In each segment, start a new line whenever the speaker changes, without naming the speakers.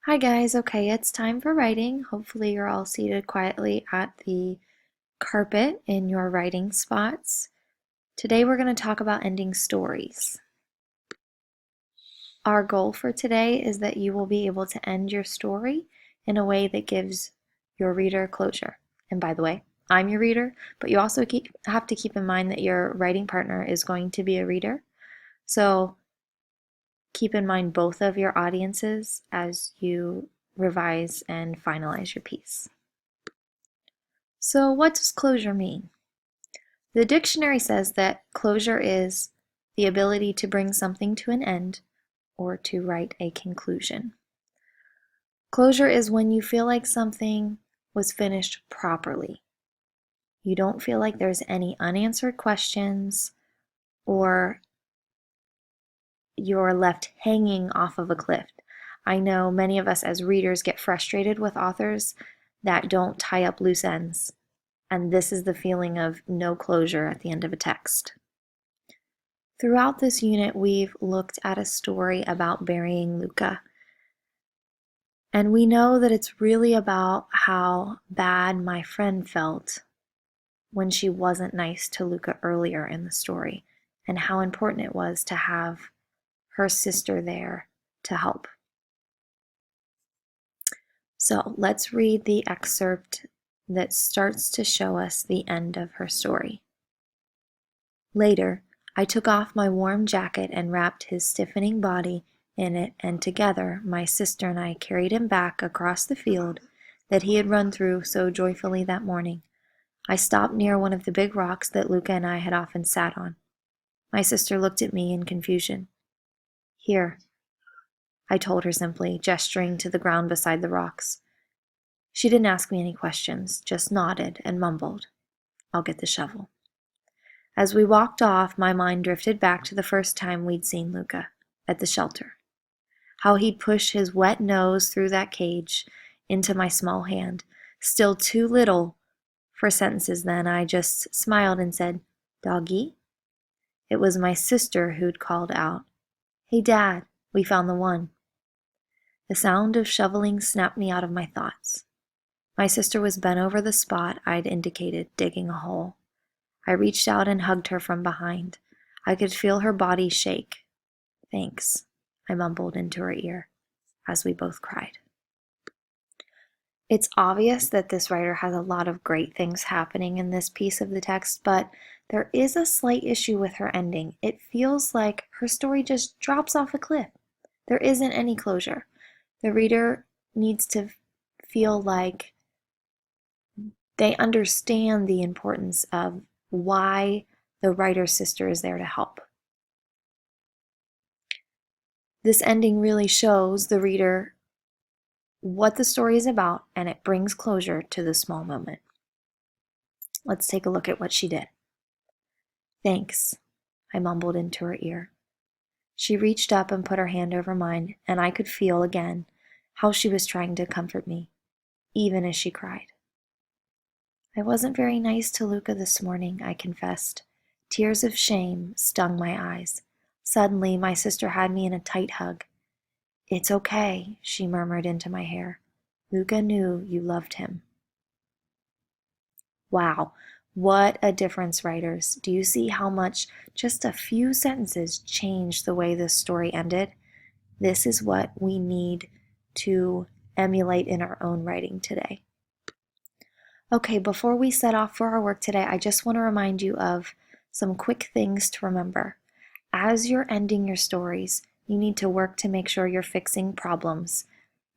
Hi guys, okay, it's time for writing. Hopefully you're all seated quietly at the carpet in your writing spots. Today we're going to talk about ending stories. Our goal for today is that you will be able to end your story in a way that gives your reader closure. And by the way, I'm your reader, but you also have to keep in mind that your writing partner is going to be a reader. So keep in mind both of your audiences as you revise and finalize your piece. So what does closure mean? The dictionary says that closure is the ability to bring something to an end or to write a conclusion. Closure is when you feel like something was finished properly. You don't feel like there's any unanswered questions or you're left hanging off of a cliff. I know many of us as readers get frustrated with authors that don't tie up loose ends. And this is the feeling of no closure at the end of a text. Throughout this unit, we've looked at a story about burying Luca. And we know that it's really about how bad my friend felt when she wasn't nice to Luca earlier in the story, and how important it was to have her sister there to help. So let's read the excerpt that starts to show us the end of her story. Later, I took off my warm jacket and wrapped his stiffening body in it, and together my sister and I carried him back across the field that he had run through so joyfully that morning. I stopped near one of the big rocks that Luca and I had often sat on. My sister looked at me in confusion. Here, I told her simply, gesturing to the ground beside the rocks. She didn't ask me any questions, just nodded and mumbled, I'll get the shovel. As we walked off, my mind drifted back to the first time we'd seen Luca, at the shelter. How he'd push his wet nose through that cage into my small hand. Still too little for sentences then, I just smiled and said, Doggy? It was my sister who'd called out, Hey Dad, we found the one. The sound of shoveling snapped me out of my thoughts. My sister was bent over the spot I'd indicated, digging a hole. I reached out and hugged her from behind. I could feel her body shake. Thanks, I mumbled into her ear as we both cried. It's obvious that this writer has a lot of great things happening in this piece of the text, but there is a slight issue with her ending. It feels like her story just drops off a cliff. There isn't any closure. The reader needs to feel like they understand the importance of why the writer's sister is there to help. This ending really shows the reader what the story is about, and it brings closure to the small moment. Let's take a look at what she did. Thanks, I mumbled into her ear. She reached up and put her hand over mine, and I could feel again how she was trying to comfort me, even as she cried. I wasn't very nice to Luca this morning, I confessed. Tears of shame stung my eyes. Suddenly, my sister had me in a tight hug. It's okay, she murmured into my hair. Luca knew you loved him. Wow, what a difference, writers. Do you see how much just a few sentences changed the way this story ended? This is what we need to emulate in our own writing today. Okay, before we set off for our work today, I just want to remind you of some quick things to remember. As you're ending your stories, you need to work to make sure you're fixing problems.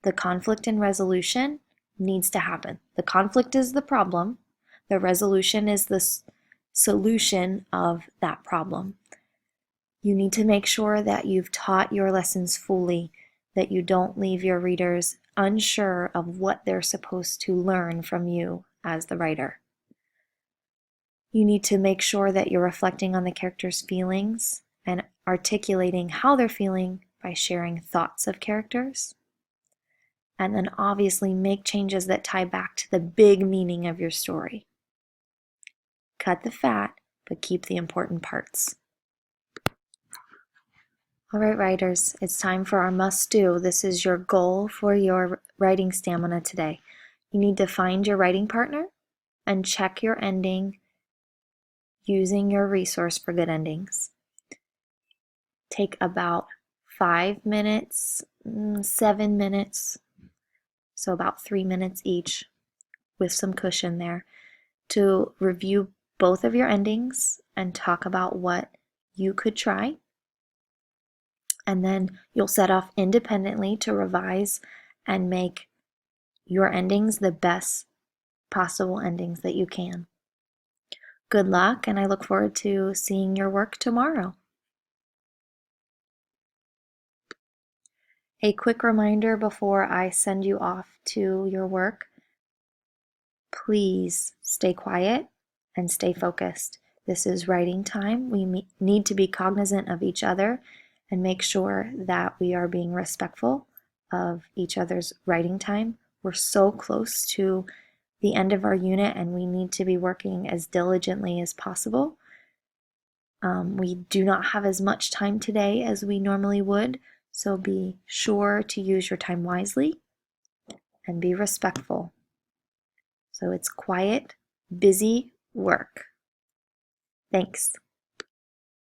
The conflict and resolution needs to happen. The conflict is the problem. The resolution is the solution of that problem. You need to make sure that you've taught your lessons fully, that you don't leave your readers unsure of what they're supposed to learn from you as the writer. You need to make sure that you're reflecting on the characters' feelings and articulating how they're feeling by sharing thoughts of characters. And then obviously make changes that tie back to the big meaning of your story. Cut the fat, but keep the important parts. All right, writers, it's time for our must-do. This is your goal for your writing stamina today. You need to find your writing partner and check your ending using your resource for good endings. Take about 5 minutes, 7 minutes, so about 3 minutes each with some cushion there, to review both of your endings and talk about what you could try. And then you'll set off independently to revise and make your endings the best possible endings that you can. Good luck, and I look forward to seeing your work tomorrow. A quick reminder before I send you off to your work: please stay quiet and stay focused. This is writing time. We need to be cognizant of each other and make sure that we are being respectful of each other's writing time. We're so close to the end of our unit and we need to be working as diligently as possible. We do not have as much time today as we normally would, so be sure to use your time wisely and be respectful. So it's quiet, busy work. Thanks.